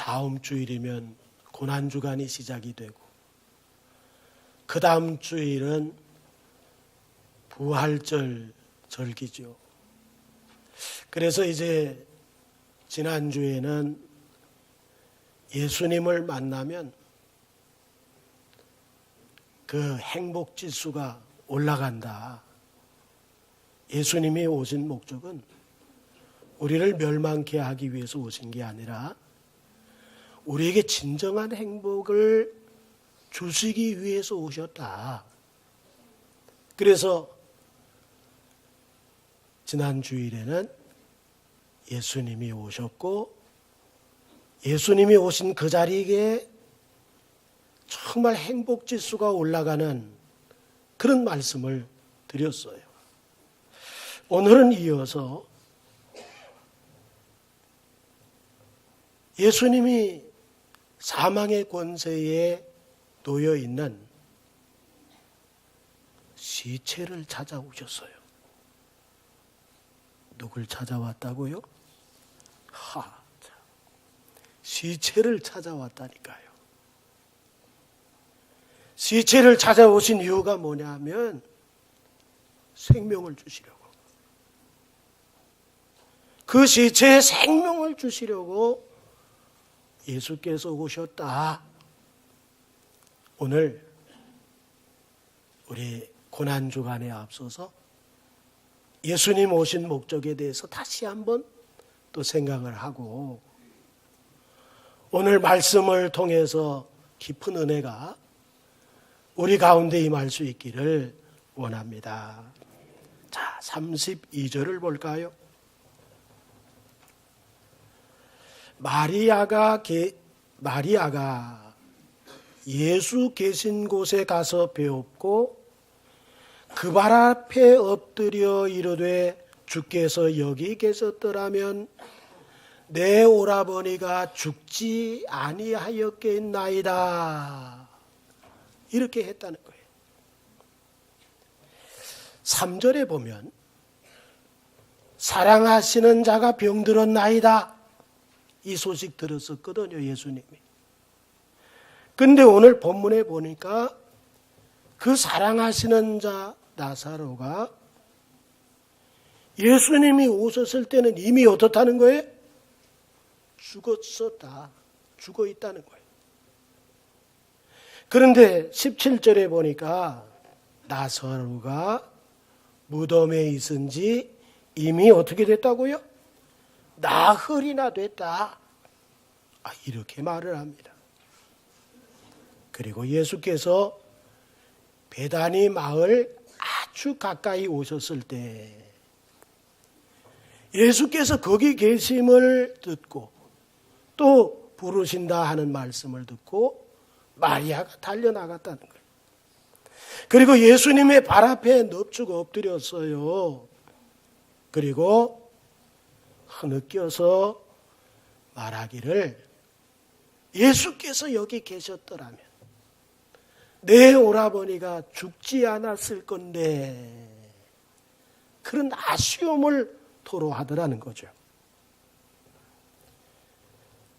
다음 주일이면 고난주간이 시작이 되고 그 다음 주일은 부활절 절기죠. 그래서 이제 지난주에는 예수님을 만나면 그 행복지수가 올라간다. 예수님이 오신 목적은 우리를 멸망케 하기 위해서 오신 게 아니라 우리에게 진정한 행복을 주시기 위해서 오셨다. 그래서 지난 주일에는 예수님이 오셨고 예수님이 오신 그 자리에 정말 행복지수가 올라가는 그런 말씀을 드렸어요. 오늘은 이어서 예수님이 사망의 권세에 놓여 있는 시체를 찾아오셨어요. 누굴 찾아왔다고요? 시체를 찾아왔다니까요. 시체를 찾아오신 이유가 뭐냐면 생명을 주시려고. 그 시체에 생명을 주시려고 예수께서 오셨다. 오늘 우리 고난주간에 앞서서 예수님 오신 목적에 대해서 다시 한번 또 생각을 하고 오늘 말씀을 통해서 깊은 은혜가 우리 가운데 임할 수 있기를 원합니다. 자, 32절을 볼까요? 마리아가 예수 계신 곳에 가서 배웠고 그 발 앞에 엎드려 이르되 주께서 여기 계셨더라면 내 오라버니가 죽지 아니하였겠나이다. 이렇게 했다는 거예요. 3절에 보면 사랑하시는 자가 병들었나이다. 이 소식 들었었거든요, 예수님이. 근데 오늘 본문에 보니까 그 사랑하시는 자 나사로가 예수님이 오셨을 때는 이미 어떻다는 거예요? 죽었었다. 죽어 있다는 거예요. 그런데 17절에 보니까 나사로가 무덤에 있은 지 이미 어떻게 됐다고요? 나흘이나 됐다. 이렇게 말을 합니다. 그리고 예수께서 베다니 마을 아주 가까이 오셨을 때 예수께서 거기 계심을 듣고 또 부르신다 하는 말씀을 듣고 마리아가 달려나갔다는 거예요. 그리고 예수님의 발 앞에 넙죽 엎드렸어요. 그리고 흐느껴서 말하기를 예수께서 여기 계셨더라면 내 오라버니가 죽지 않았을 건데 그런 아쉬움을 토로하더라는 거죠.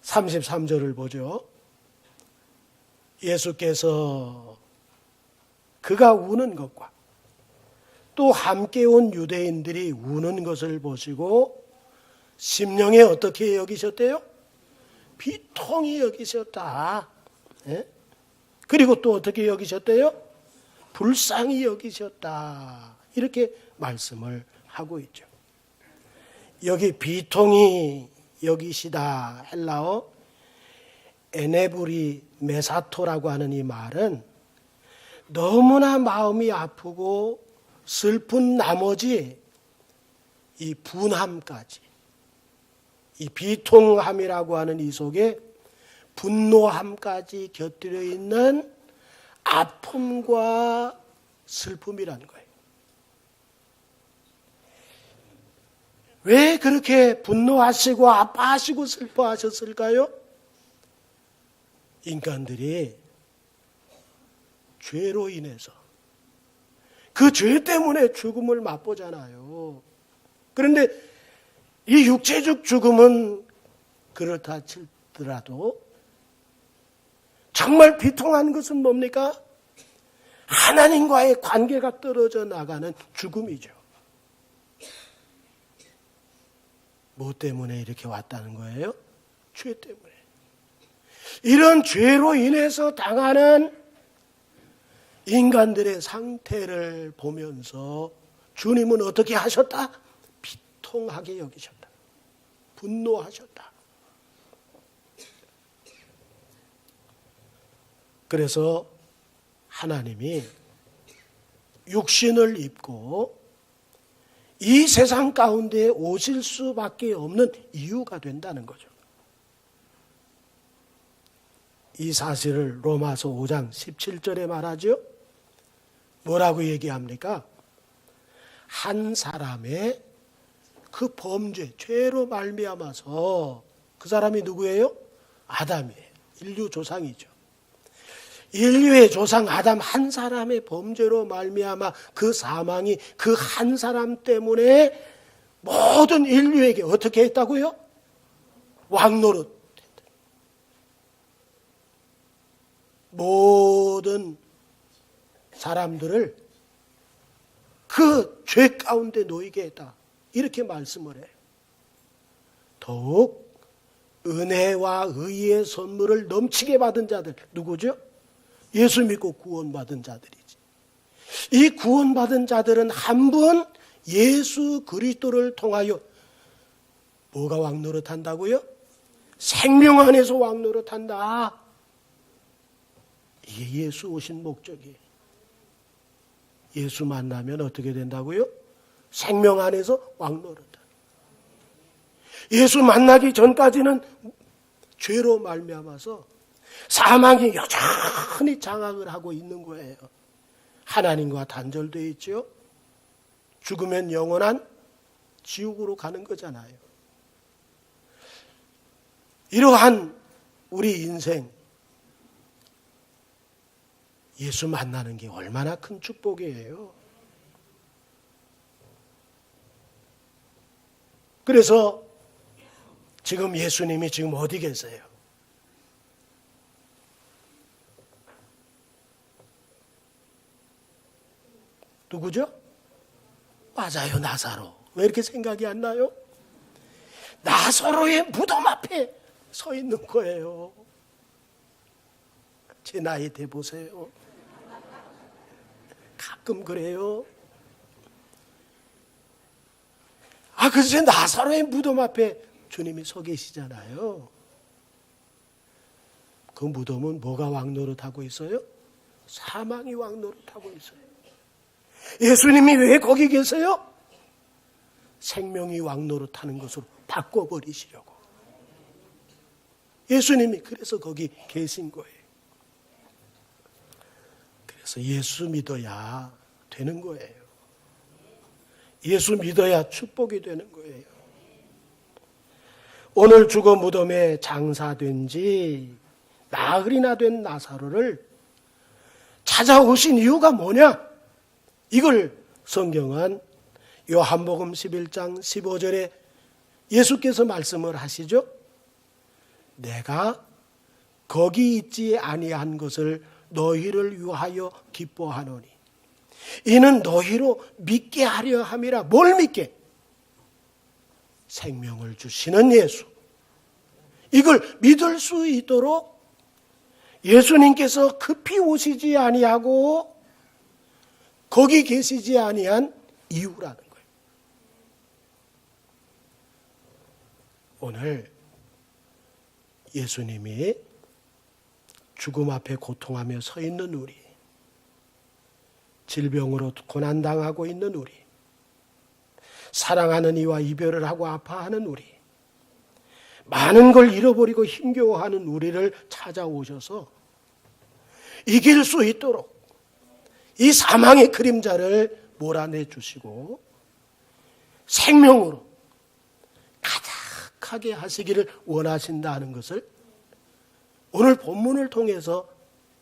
33절을 보죠. 예수께서 그가 우는 것과 또 함께 온 유대인들이 우는 것을 보시고 심령에 어떻게 여기셨대요? 비통히 여기셨다. 예? 그리고 또 어떻게 여기셨대요? 불쌍히 여기셨다. 이렇게 말씀을 하고 있죠. 여기 비통히 여기시다 헬라어 에네브리 메사토라고 하는 이 말은 너무나 마음이 아프고 슬픈 나머지 이 분함까지 이 비통함이라고 하는 이 속에 분노함까지 곁들여 있는 아픔과 슬픔이라는 거예요. 왜 그렇게 분노하시고 아파하시고 슬퍼하셨을까요? 인간들이 죄로 인해서 그 죄 때문에 죽음을 맛보잖아요. 그런데 이 육체적 죽음은 그렇다 하더라도 정말 비통한 것은 뭡니까? 하나님과의 관계가 떨어져 나가는 죽음이죠. 뭐 때문에 이렇게 왔다는 거예요? 죄 때문에. 이런 죄로 인해서 당하는 인간들의 상태를 보면서 주님은 어떻게 하셨다? 비통하게 여기셨다. 분노하셨다. 그래서 하나님이 육신을 입고 이 세상 가운데 오실 수밖에 없는 이유가 된다는 거죠. 이 사실을 로마서 5장 17절에 말하죠. 뭐라고 얘기합니까? 한 사람의 그 범죄, 죄로 말미암아서 그 사람이 누구예요? 아담이에요. 인류 조상이죠. 인류의 조상 아담 한 사람의 범죄로 말미암아 그 사망이 그 한 사람 때문에 모든 인류에게 어떻게 했다고요? 왕노릇 했다. 모든 사람들을 그 죄 가운데 놓이게 했다. 이렇게 말씀을 해요. 더욱 은혜와 의의 선물을 넘치게 받은 자들 누구죠? 예수 믿고 구원받은 자들이지. 이 구원받은 자들은 한 분 예수 그리스도를 통하여 뭐가 왕노릇한다고요? 생명 안에서 왕노릇한다. 이게 예수 오신 목적이에요. 예수 만나면 어떻게 된다고요? 생명 안에서 왕노릇한다. 예수 만나기 전까지는 죄로 말미암아서 사망이 여전히 장악을 하고 있는 거예요. 하나님과 단절되어 있죠. 죽으면 영원한 지옥으로 가는 거잖아요. 이러한 우리 인생, 예수 만나는 게 얼마나 큰 축복이에요. 그래서 지금 예수님이 지금 어디 계세요? 누구죠? 맞아요, 나사로. 왜 이렇게 생각이 안 나요? 나사로의 무덤 앞에 서 있는 거예요. 제 나이 대 보세요. 가끔 그래요. 그래서 나사로의 무덤 앞에 주님이 서 계시잖아요. 그 무덤은 뭐가 왕노릇하고 있어요? 사망이 왕노릇하고 있어요. 예수님이 왜 거기 계세요? 생명이 왕노릇하는 것으로 바꿔버리시려고. 예수님이 그래서 거기 계신 거예요. 그래서 예수 믿어야 되는 거예요. 예수 믿어야 축복이 되는 거예요. 오늘 죽어 무덤에 장사된 지 나흘이나 된 나사로를 찾아오신 이유가 뭐냐? 이걸 성경은 요한복음 11장 15절에 예수께서 말씀을 하시죠. 내가 거기 있지 아니한 것을 너희를 위하여 기뻐하노니 이는 너희로 믿게 하려 함이라. 뭘 믿게? 생명을 주시는 예수. 이걸 믿을 수 있도록 예수님께서 급히 오시지 아니하고 거기 계시지 아니한 이유라는 거예요. 오늘 예수님이 죽음 앞에 고통하며 서 있는 우리, 질병으로 고난당하고 있는 우리, 사랑하는 이와 이별을 하고 아파하는 우리, 많은 걸 잃어버리고 힘겨워하는 우리를 찾아오셔서 이길 수 있도록 이 사망의 그림자를 몰아내 주시고 생명으로 가득하게 하시기를 원하신다는 것을 오늘 본문을 통해서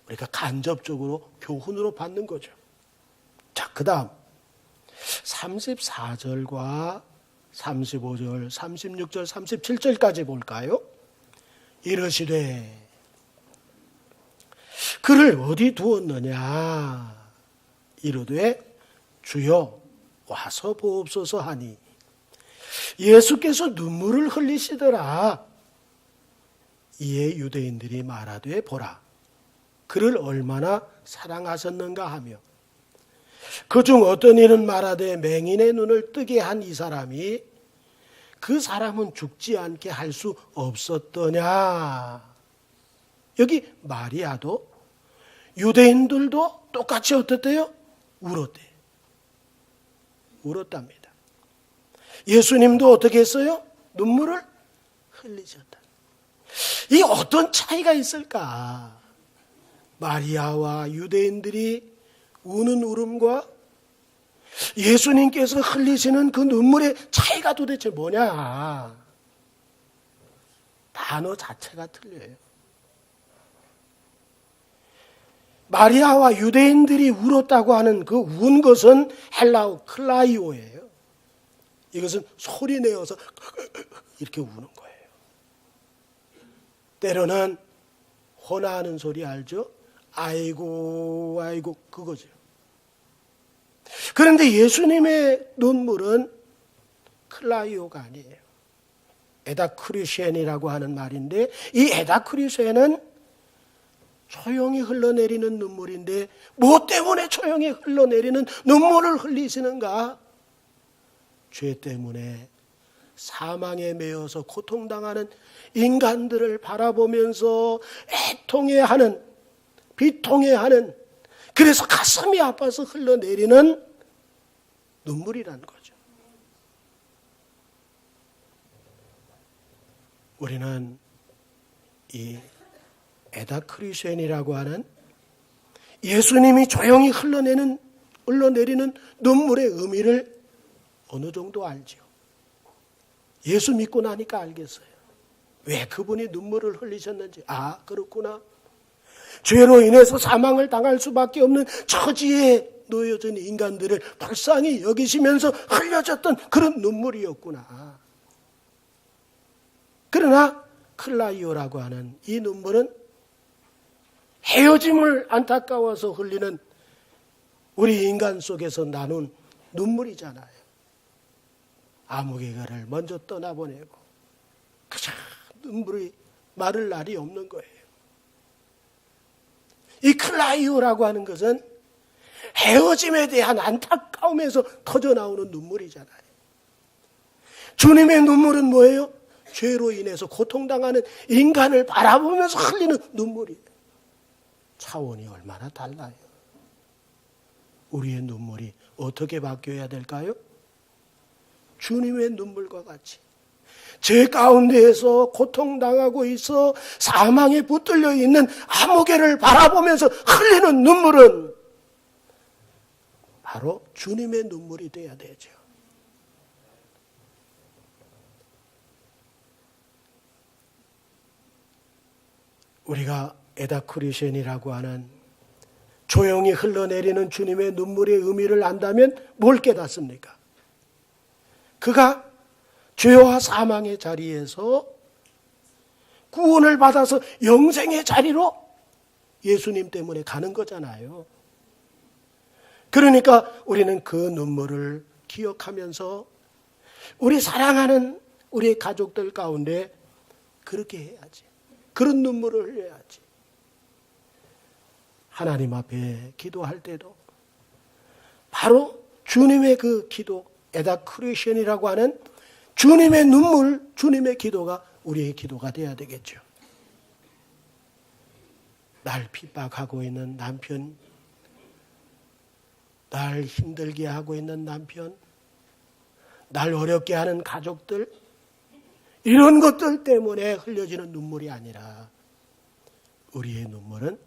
우리가 간접적으로 교훈으로 받는 거죠. 자, 그 다음 34절과 35절, 36절, 37절까지 볼까요? 이르시되 그를 어디 두었느냐 이르되 주여 와서 보옵소서 하니 예수께서 눈물을 흘리시더라. 이에 유대인들이 말하되 보라 그를 얼마나 사랑하셨는가 하며 그중 어떤 이는 말하되 맹인의 눈을 뜨게 한 이 사람이 그 사람은 죽지 않게 할 수 없었더냐. 여기 마리아도 유대인들도 똑같이 어떻대요? 울었대요. 울었답니다. 예수님도 어떻게 했어요? 눈물을 흘리셨다. 이 어떤 차이가 있을까? 마리아와 유대인들이 우는 울음과 예수님께서 흘리시는 그 눈물의 차이가 도대체 뭐냐? 단어 자체가 틀려요. 마리아와 유대인들이 울었다고 하는 그 운 것은 헬라어 클라이오예요. 이것은 소리 내어서 이렇게 우는 거예요. 때로는 호나하는 소리 알죠? 아이고 아이고 그거죠. 그런데 예수님의 눈물은 클라이오가 아니에요. 에다크리셴이라고 하는 말인데 이 에다크리셴은 조용히 흘러내리는 눈물인데 무엇 때문에 조용히 흘러내리는 눈물을 흘리시는가? 죄 때문에 사망에 매여서 고통당하는 인간들을 바라보면서 애통해하는 비통해하는 그래서 가슴이 아파서 흘러내리는 눈물이라는 거죠. 우리는 이 에다크리셴이라고 하는 예수님이 조용히 흘러내리는 눈물의 의미를 어느 정도 알죠. 예수 믿고 나니까 알겠어요. 왜 그분이 눈물을 흘리셨는지. 아, 그렇구나. 죄로 인해서 사망을 당할 수밖에 없는 처지에 놓여진 인간들을 불쌍히 여기시면서 흘려졌던 그런 눈물이었구나. 그러나 클라이오라고 하는 이 눈물은 헤어짐을 안타까워서 흘리는 우리 인간 속에서 나눈 눈물이잖아요. 아무개가를 먼저 떠나보내고 그저 눈물이 마를 날이 없는 거예요. 이 클라이오라고 하는 것은 헤어짐에 대한 안타까움에서 터져나오는 눈물이잖아요. 주님의 눈물은 뭐예요? 죄로 인해서 고통당하는 인간을 바라보면서 흘리는 눈물이에요. 차원이 얼마나 달라요. 우리의 눈물이 어떻게 바뀌어야 될까요? 주님의 눈물과 같이 죄 가운데에서 고통당하고 있어 사망에 붙들려 있는 아무개를 바라보면서 흘리는 눈물은 바로 주님의 눈물이 돼야 되죠. 우리가 에다크리셴이라고 하는 조용히 흘러내리는 주님의 눈물의 의미를 안다면 뭘 깨닫습니까? 그가 죄와 사망의 자리에서 구원을 받아서 영생의 자리로 예수님 때문에 가는 거잖아요. 그러니까 우리는 그 눈물을 기억하면서 우리 사랑하는 우리 가족들 가운데 그렇게 해야지. 그런 눈물을 흘려야지. 하나님 앞에 기도할 때도 바로 주님의 그 기도, 에다크리셴이라고 하는 주님의 눈물, 주님의 기도가 우리의 기도가 돼야 되겠죠. 날 핍박하고 있는 남편, 날 힘들게 하고 있는 남편, 날 어렵게 하는 가족들, 이런 것들 때문에 흘려지는 눈물이 아니라 우리의 눈물은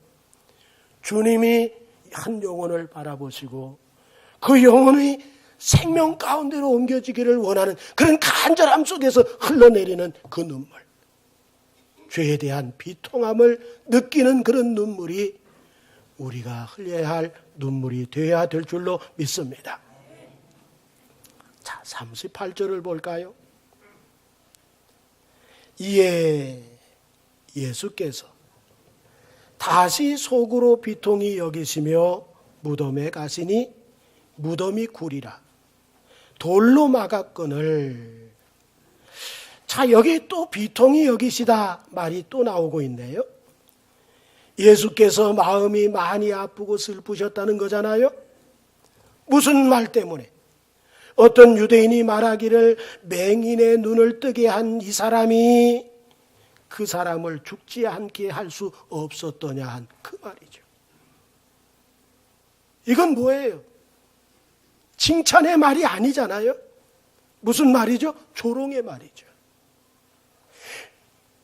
주님이 한 영혼을 바라보시고 그 영혼이 생명 가운데로 옮겨지기를 원하는 그런 간절함 속에서 흘러내리는 그 눈물, 죄에 대한 비통함을 느끼는 그런 눈물이 우리가 흘려야 할 눈물이 되어야 될 줄로 믿습니다. 자, 38절을 볼까요? 이에 예수께서 다시 속으로 비통히 여기시며 무덤에 가시니 무덤이 굴이라 돌로 막았거늘. 자, 여기 또 비통히 여기시다 말이 또 나오고 있네요. 예수께서 마음이 많이 아프고 슬프셨다는 거잖아요. 무슨 말 때문에? 어떤 유대인이 말하기를 맹인의 눈을 뜨게 한 이 사람이 그 사람을 죽지 않게 할 수 없었더냐 한 그 말이죠. 이건 뭐예요? 칭찬의 말이 아니잖아요. 무슨 말이죠? 조롱의 말이죠.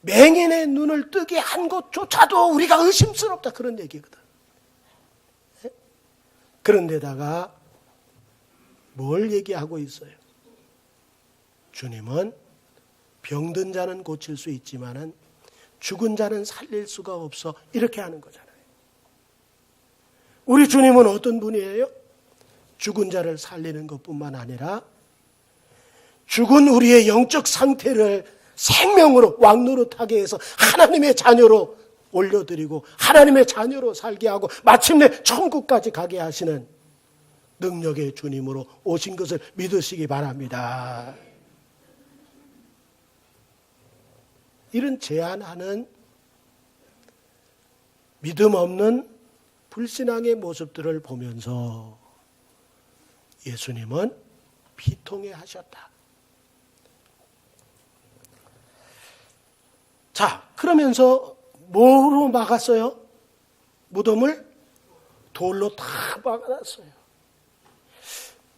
맹인의 눈을 뜨게 한 것조차도 우리가 의심스럽다 그런 얘기거든. 그런데다가 뭘 얘기하고 있어요? 주님은 병든 자는 고칠 수 있지만은 죽은 자는 살릴 수가 없어 이렇게 하는 거잖아요. 우리 주님은 어떤 분이에요? 죽은 자를 살리는 것뿐만 아니라 죽은 우리의 영적 상태를 생명으로 왕노릇하게 해서 하나님의 자녀로 올려드리고 하나님의 자녀로 살게 하고 마침내 천국까지 가게 하시는 능력의 주님으로 오신 것을 믿으시기 바랍니다. 이런 제안하는 믿음 없는 불신앙의 모습들을 보면서 예수님은 비통해 하셨다. 자, 그러면서 뭐로 막았어요? 무덤을 돌로 다 막아놨어요.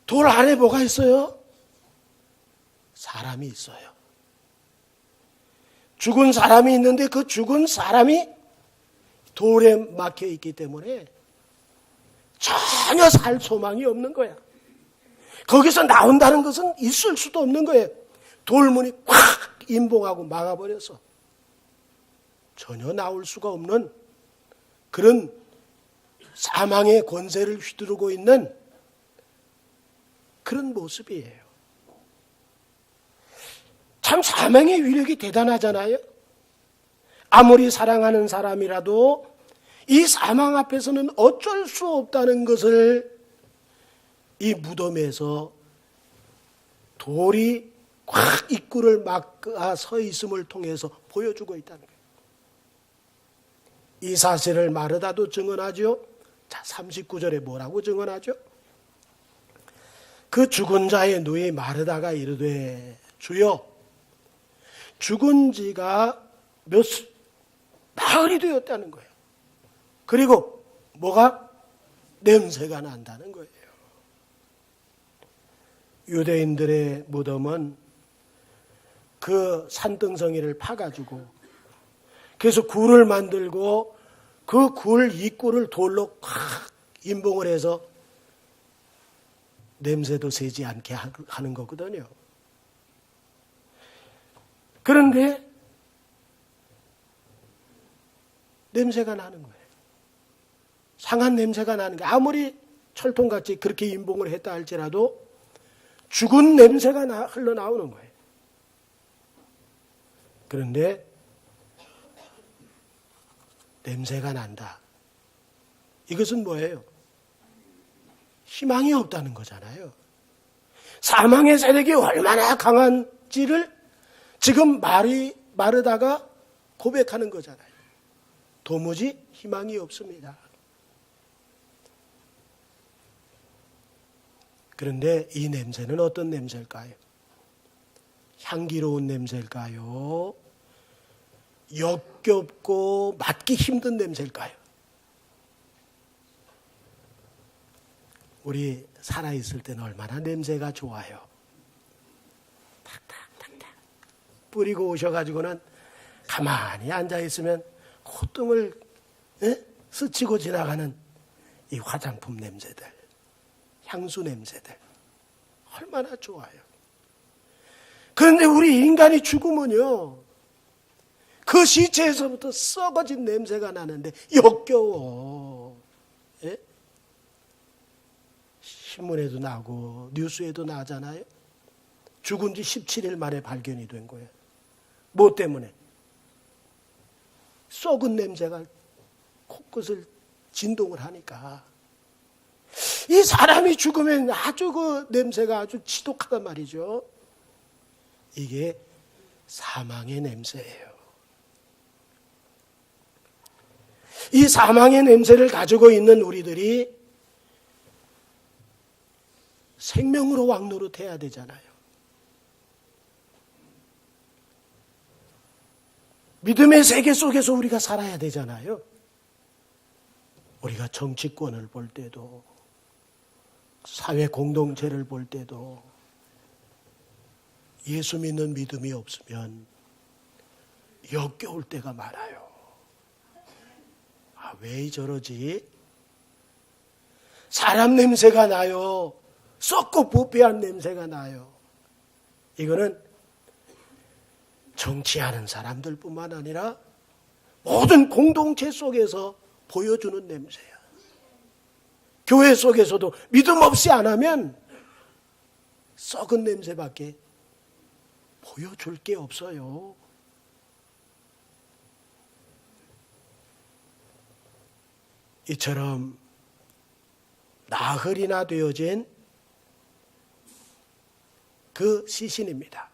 돌 안에 뭐가 있어요? 사람이 있어요. 죽은 사람이 있는데 그 죽은 사람이 돌에 막혀 있기 때문에 전혀 살 소망이 없는 거야. 거기서 나온다는 것은 있을 수도 없는 거예요. 돌문이 꽉 임봉하고 막아버려서 전혀 나올 수가 없는 그런 사망의 권세를 휘두르고 있는 그런 모습이에요. 참 사망의 위력이 대단하잖아요. 아무리 사랑하는 사람이라도 이 사망 앞에서는 어쩔 수 없다는 것을 이 무덤에서 돌이 꽉 입구를 막아 서 있음을 통해서 보여주고 있다는 거예요. 이 사실을 마르다도 증언하죠. 자, 39절에 뭐라고 증언하죠? 그 죽은 자의 누이 마르다가 이르되 주여 죽은 지가 몇 나흘이 되었다는 거예요. 그리고 뭐가? 냄새가 난다는 거예요. 유대인들의 무덤은 그 산등성이를 파가지고 그래서 굴을 만들고 그 굴 입구를 돌로 콱 임봉을 해서 냄새도 새지 않게 하는 거거든요. 그런데 냄새가 나는 거예요. 상한 냄새가 나는 거예요. 아무리 철통같이 그렇게 임봉을 했다 할지라도 죽은 냄새가 흘러나오는 거예요. 그런데 냄새가 난다. 이것은 뭐예요? 희망이 없다는 거잖아요. 사망의 세력이 얼마나 강한지를 지금 마르다가 고백하는 거잖아요. 도무지 희망이 없습니다. 그런데 이 냄새는 어떤 냄새일까요? 향기로운 냄새일까요? 역겹고 맡기 힘든 냄새일까요? 우리 살아있을 때는 얼마나 냄새가 좋아요. 탁탁탁탁 뿌리고 오셔가지고는 가만히 앉아있으면 콧등을 스치고 지나가는 이 화장품 냄새들, 향수 냄새들 얼마나 좋아요. 그런데 우리 인간이 죽으면요 그 시체에서부터 썩어진 냄새가 나는데 역겨워. 예? 신문에도 나고 뉴스에도 나잖아요. 죽은 지 17일 만에 발견이 된 거예요. 뭐 때문에? 썩은 냄새가 코끝을 진동을 하니까 이 사람이 죽으면 아주 그 냄새가 아주 지독하단 말이죠. 이게 사망의 냄새예요. 이 사망의 냄새를 가지고 있는 우리들이 생명으로 왕노릇해야 되잖아요. 믿음의 세계 속에서 우리가 살아야 되잖아요. 우리가 정치권을 볼 때도 사회 공동체를 볼 때도 예수 믿는 믿음이 없으면 역겨울 때가 많아요. 아, 왜 저러지? 사람 냄새가 나요. 썩고 부패한 냄새가 나요. 이거는 정치하는 사람들뿐만 아니라 모든 공동체 속에서 보여주는 냄새야. 교회 속에서도 믿음 없이 안 하면 썩은 냄새밖에 보여줄 게 없어요. 이처럼 나흘이나 되어진 그 시신입니다.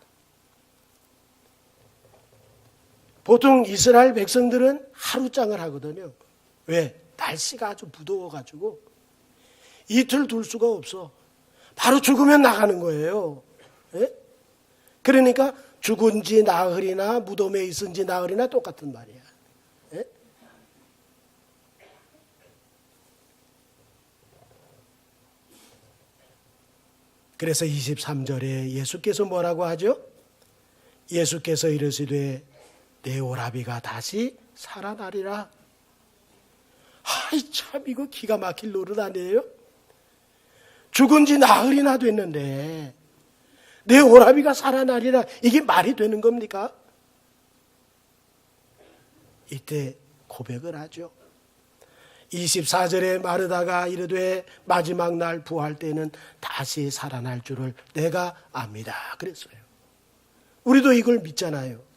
보통 이스라엘 백성들은 하루장을 하거든요. 왜? 날씨가 아주 무더워가지고 이틀 둘 수가 없어. 바로 죽으면 나가는 거예요. 예? 그러니까 죽은 지 나흘이나 무덤에 있은 지 나흘이나 똑같은 말이야. 예? 그래서 23절에 예수께서 뭐라고 하죠? 예수께서 이르시되 내 오라비가 다시 살아나리라. 아이 참 이거 기가 막힐 노릇 아니에요? 죽은 지 나흘이나 됐는데 내 오라비가 살아나리라. 이게 말이 되는 겁니까? 이때 고백을 하죠. 24절에 마르다가 이르되 마지막 날 부활 때는 다시 살아날 줄을 내가 압니다. 그랬어요. 우리도 이걸 믿잖아요.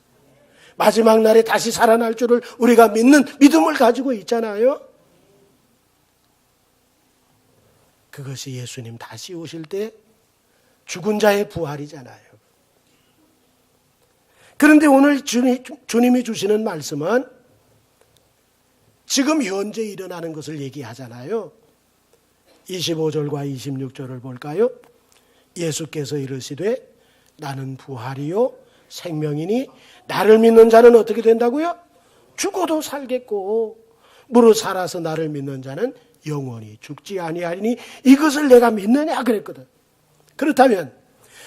마지막 날에 다시 살아날 줄을 우리가 믿는 믿음을 가지고 있잖아요. 그것이 예수님 다시 오실 때 죽은 자의 부활이잖아요. 그런데 오늘 주님이 주시는 말씀은 지금 현재 일어나는 것을 얘기하잖아요. 25절과 26절을 볼까요? 예수께서 이르시되 나는 부활이요 생명이니 나를 믿는 자는 어떻게 된다고요? 죽어도 살겠고 무릇 살아서 나를 믿는 자는 영원히 죽지 아니하리니 이것을 내가 믿느냐 그랬거든. 그렇다면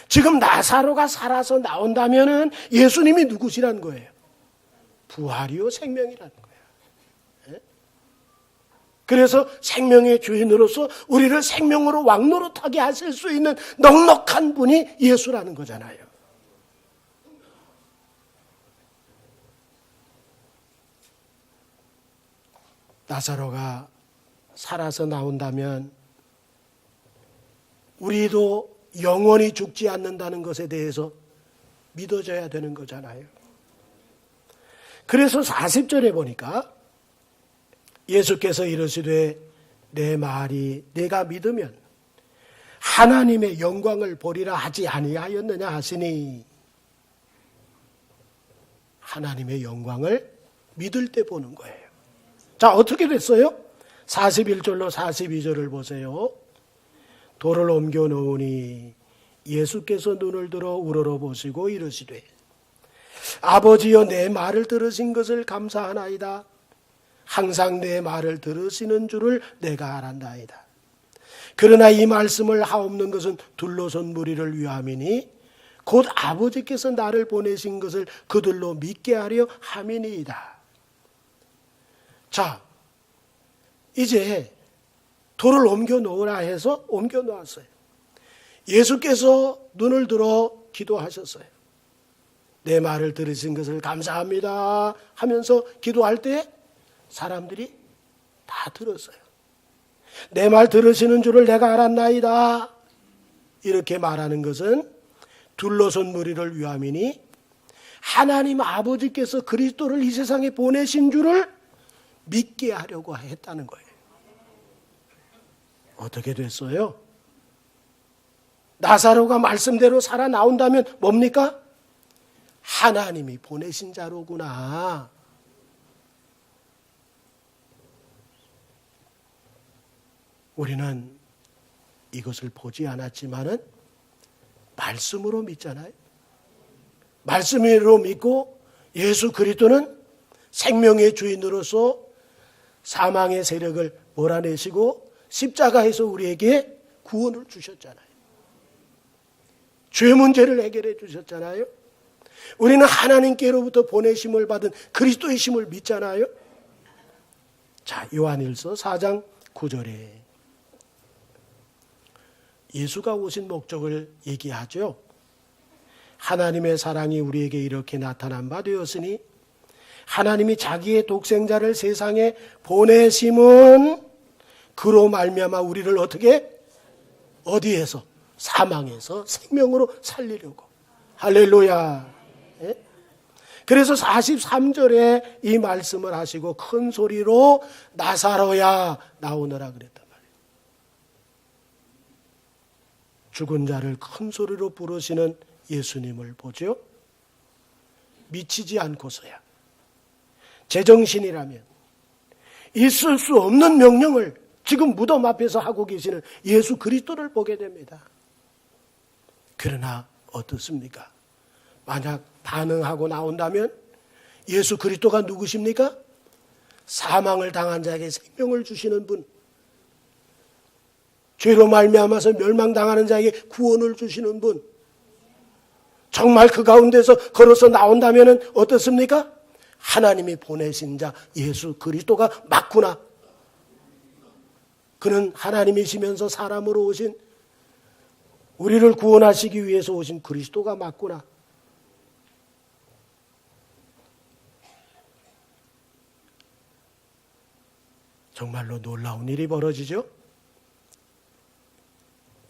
지금 나사로가 살아서 나온다면은 예수님이 누구시라는 거예요? 부활이요 생명이라는 거예요. 그래서 생명의 주인으로서 우리를 생명으로 왕노릇하게 하실 수 있는 넉넉한 분이 예수라는 거잖아요. 나사로가 살아서 나온다면 우리도 영원히 죽지 않는다는 것에 대해서 믿어져야 되는 거잖아요. 그래서 40절에 보니까 예수께서 이르시되 내 말이 내가 믿으면 하나님의 영광을 보리라 하지 아니하였느냐 하시니 하나님의 영광을 믿을 때 보는 거예요. 자, 어떻게 됐어요? 41절로 42절을 보세요. 돌을 옮겨 놓으니 예수께서 눈을 들어 우러러보시고 이르시되 아버지여 내 말을 들으신 것을 감사하나이다. 항상 내 말을 들으시는 줄을 내가 알았나이다. 그러나 이 말씀을 하옵는 것은 둘러선 무리를 위함이니 곧 아버지께서 나를 보내신 것을 그들로 믿게 하려 함이니이다. 자, 이제 돌을 옮겨 놓으라 해서 옮겨 놓았어요. 예수께서 눈을 들어 기도하셨어요. 내 말을 들으신 것을 감사합니다 하면서 기도할 때 사람들이 다 들었어요. 내 말 들으시는 줄을 내가 알았나이다. 이렇게 말하는 것은 둘러선 무리를 위함이니 하나님 아버지께서 그리스도를 이 세상에 보내신 줄을 믿게 하려고 했다는 거예요. 어떻게 됐어요? 나사로가 말씀대로 살아나온다면 뭡니까? 하나님이 보내신 자로구나. 우리는 이것을 보지 않았지만은 말씀으로 믿잖아요. 말씀으로 믿고 예수 그리스도는 생명의 주인으로서 사망의 세력을 몰아내시고 십자가에서 우리에게 구원을 주셨잖아요. 죄 문제를 해결해 주셨잖아요. 우리는 하나님께로부터 보내심을 받은 그리스도의 심을 믿잖아요. 자, 요한일서 4장 9절에 예수가 오신 목적을 얘기하죠. 하나님의 사랑이 우리에게 이렇게 나타난 바 되었으니 하나님이 자기의 독생자를 세상에 보내심은 그로 말미암아 우리를 어떻게? 어디에서? 사망에서 생명으로 살리려고. 할렐루야. 예? 그래서 43절에 이 말씀을 하시고 큰 소리로 나사로야 나오너라 그랬단 말이에요. 죽은 자를 큰 소리로 부르시는 예수님을 보죠. 미치지 않고서야 제정신이라면 있을 수 없는 명령을 지금 무덤 앞에서 하고 계시는 예수 그리스도를 보게 됩니다. 그러나 어떻습니까? 만약 반응하고 나온다면 예수 그리스도가 누구십니까? 사망을 당한 자에게 생명을 주시는 분, 죄로 말미암아서 멸망당하는 자에게 구원을 주시는 분, 정말 그 가운데서 걸어서 나온다면 어떻습니까? 하나님이 보내신 자 예수 그리스도가 맞구나. 그는 하나님이시면서 사람으로 오신 우리를 구원하시기 위해서 오신 그리스도가 맞구나. 정말로 놀라운 일이 벌어지죠.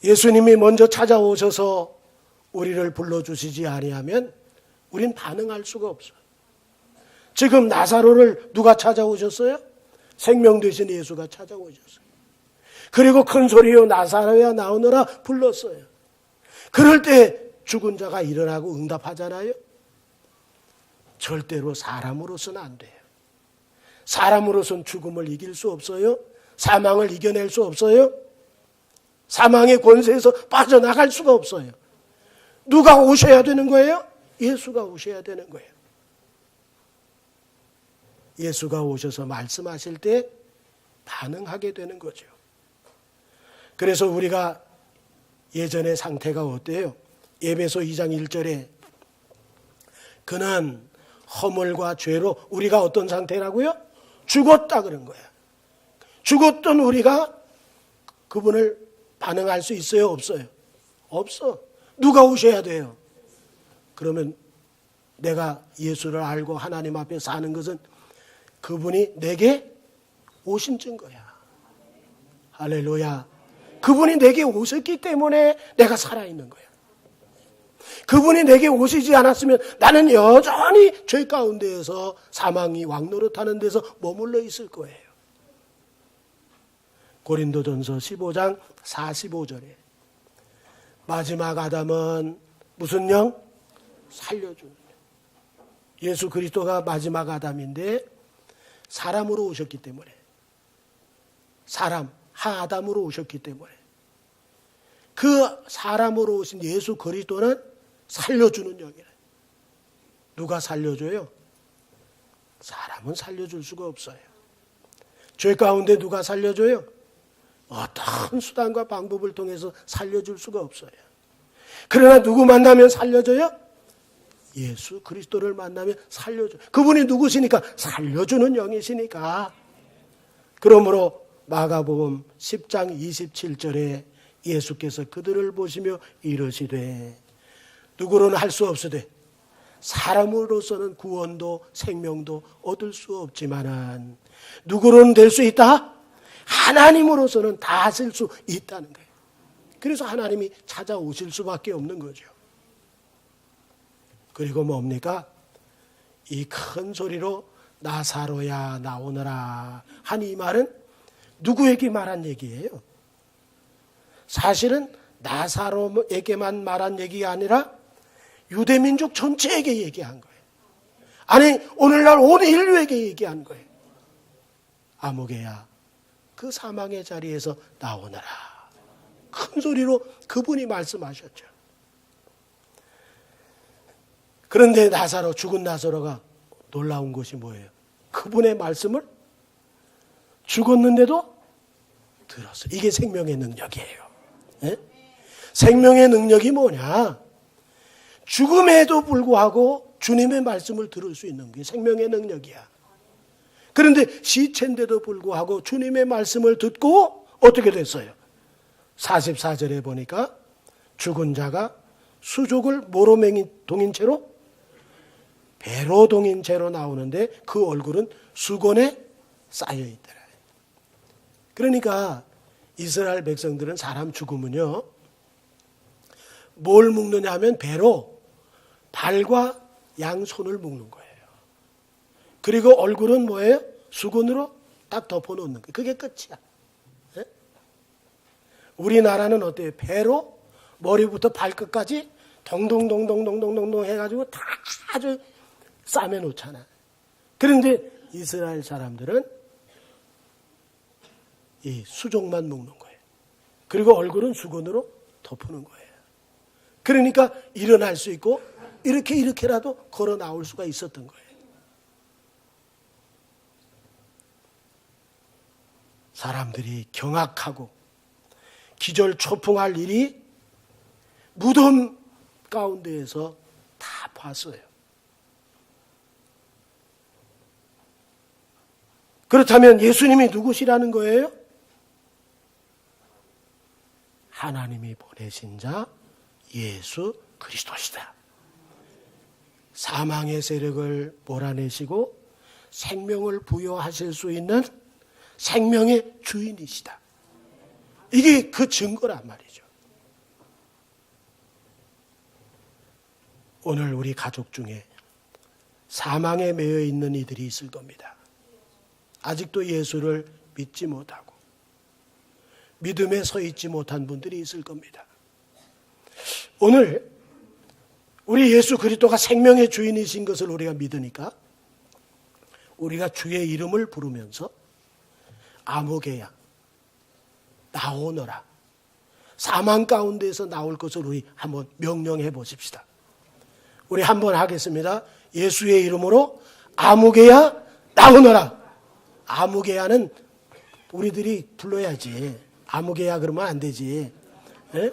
예수님이 먼저 찾아오셔서 우리를 불러주시지 아니하면 우린 반응할 수가 없어요. 지금 나사로를 누가 찾아오셨어요? 생명 되신 예수가 찾아오셨어요. 그리고 큰 소리로 나사로야 나오너라 불렀어요. 그럴 때 죽은 자가 일어나고 응답하잖아요. 절대로 사람으로서는 안 돼요. 사람으로서는 죽음을 이길 수 없어요. 사망을 이겨낼 수 없어요. 사망의 권세에서 빠져나갈 수가 없어요. 누가 오셔야 되는 거예요? 예수가 오셔야 되는 거예요. 예수가 오셔서 말씀하실 때 반응하게 되는 거죠. 그래서 우리가 예전의 상태가 어때요? 에베소 2장 1절에 그는 허물과 죄로 우리가 어떤 상태라고요? 죽었다 그런 거야. 죽었던 우리가 그분을 반응할 수 있어요? 없어요? 없어. 누가 오셔야 돼요? 그러면 내가 예수를 알고 하나님 앞에 사는 것은 그분이 내게 오신 증거야. 할렐루야. 그분이 내게 오셨기 때문에 내가 살아있는 거야. 그분이 내게 오시지 않았으면 나는 여전히 죄 가운데에서 사망이 왕노릇하는 데서 머물러 있을 거예요. 고린도전서 15장 45절에 마지막 아담은 무슨 영? 살려주는 예수 그리스도가 마지막 아담인데 사람으로 오셨기 때문에 사람 하아담으로 오셨기 때문에 그 사람으로 오신 예수 그리스도는 살려주는 영이래. 누가 살려줘요? 사람은 살려줄 수가 없어요. 죄 가운데 누가 살려줘요? 어떤 수단과 방법을 통해서 살려줄 수가 없어요. 그러나 누구 만나면 살려줘요? 예수 그리스도를 만나면 살려줘요. 그분이 누구시니까? 살려주는 영이시니까. 그러므로 마가복음 10장 27절에 예수께서 그들을 보시며 이르시되 누구로는 할 수 없으되 사람으로서는 구원도 생명도 얻을 수 없지만은 누구로는 될 수 있다? 하나님으로서는 다 하실 수 있다는 거예요. 그래서 하나님이 찾아오실 수밖에 없는 거죠. 그리고 뭡니까? 이 큰 소리로 나사로야 나오너라 하니 이 말은 누구에게 말한 얘기예요? 사실은 나사로에게만 말한 얘기가 아니라 유대민족 전체에게 얘기한 거예요. 아니 오늘날 온 인류에게 얘기한 거예요. 아무개야 그 사망의 자리에서 나오너라. 큰 소리로 그분이 말씀하셨죠. 그런데 나사로, 죽은 나사로가 놀라운 것이 뭐예요? 그분의 말씀을 죽었는데도 들었어요. 이게 생명의 능력이에요. 예? 생명의 능력이 뭐냐? 죽음에도 불구하고 주님의 말씀을 들을 수 있는 게 생명의 능력이야. 그런데 시체인데도 불구하고 주님의 말씀을 듣고 어떻게 됐어요? 44절에 보니까 죽은 자가 수족을 뭐로 동인 채로? 배로 동인 채로 나오는데 그 얼굴은 수건에 쌓여 있더라. 그러니까 이스라엘 백성들은 사람 죽으면요 뭘 묶느냐 하면 배로 발과 양손을 묶는 거예요. 그리고 얼굴은 뭐예요? 수건으로 딱 덮어놓는 거예요. 그게 끝이야. 네? 우리나라는 어때요? 배로 머리부터 발끝까지 동동동동동동동 해가지고 다 아주 싸매놓잖아. 그런데 이스라엘 사람들은 이 수족만 묶는 거예요. 그리고 얼굴은 수건으로 덮는 거예요. 그러니까 일어날 수 있고 이렇게라도 걸어 나올 수가 있었던 거예요. 사람들이 경악하고 기절초풍할 일이 무덤 가운데에서 다 봤어요. 그렇다면 예수님이 누구시라는 거예요? 하나님이 보내신 자 예수 그리스도시다. 사망의 세력을 몰아내시고 생명을 부여하실 수 있는 생명의 주인이시다. 이게 그 증거란 말이죠. 오늘 우리 가족 중에 사망에 매여 있는 이들이 있을 겁니다. 아직도 예수를 믿지 못하고 믿음에 서 있지 못한 분들이 있을 겁니다. 오늘 우리 예수 그리스도가 생명의 주인이신 것을 우리가 믿으니까 우리가 주의 이름을 부르면서 아무개야 나오너라. 사망 가운데에서 나올 것을 우리 한번 명령해 보십시다. 우리 한번 하겠습니다. 예수의 이름으로 아무개야 나오너라. 아무개야는 우리들이 불러야지. 아무개야 그러면 안 되지. 에?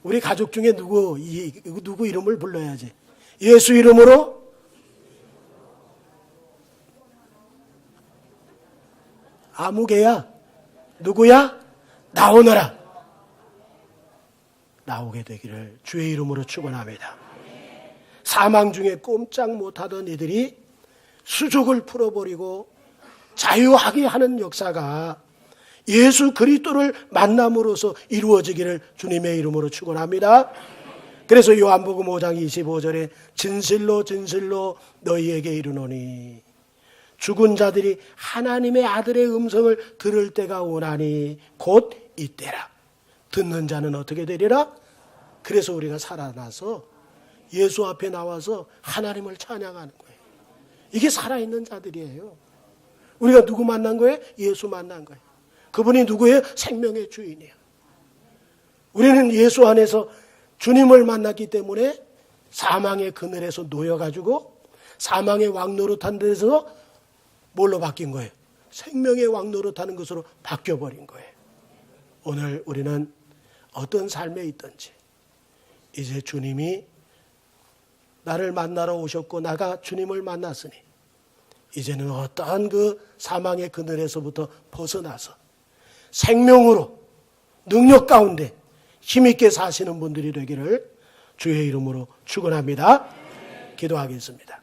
우리 가족 중에 누구 이름을 불러야지. 예수 이름으로 아무개야 누구야? 나오너라. 나오게 되기를 주의 이름으로 축원합니다. 사망 중에 꼼짝 못하던 이들이 수족을 풀어버리고 자유하게 하는 역사가 예수 그리스도를 만남으로써 이루어지기를 주님의 이름으로 축원합니다. 그래서 요한복음 5장 25절에 진실로 진실로 너희에게 이르노니 죽은 자들이 하나님의 아들의 음성을 들을 때가 오나니 곧 이때라. 듣는 자는 어떻게 되리라? 그래서 우리가 살아나서 예수 앞에 나와서 하나님을 찬양하는 거예요. 이게 살아있는 자들이에요. 우리가 누구 만난 거예요? 예수 만난 거예요. 그분이 누구예요? 생명의 주인이에요. 우리는 예수 안에서 주님을 만났기 때문에 사망의 그늘에서 놓여가지고 사망의 왕노릇한 데서 뭘로 바뀐 거예요? 생명의 왕노릇하는 것으로 바뀌어버린 거예요. 오늘 우리는 어떤 삶에 있든지 이제 주님이 나를 만나러 오셨고 나가 주님을 만났으니 이제는 어떠한 그 사망의 그늘에서부터 벗어나서 생명으로 능력 가운데 힘있게 사시는 분들이 되기를 주의 이름으로 축원합니다. 기도하겠습니다.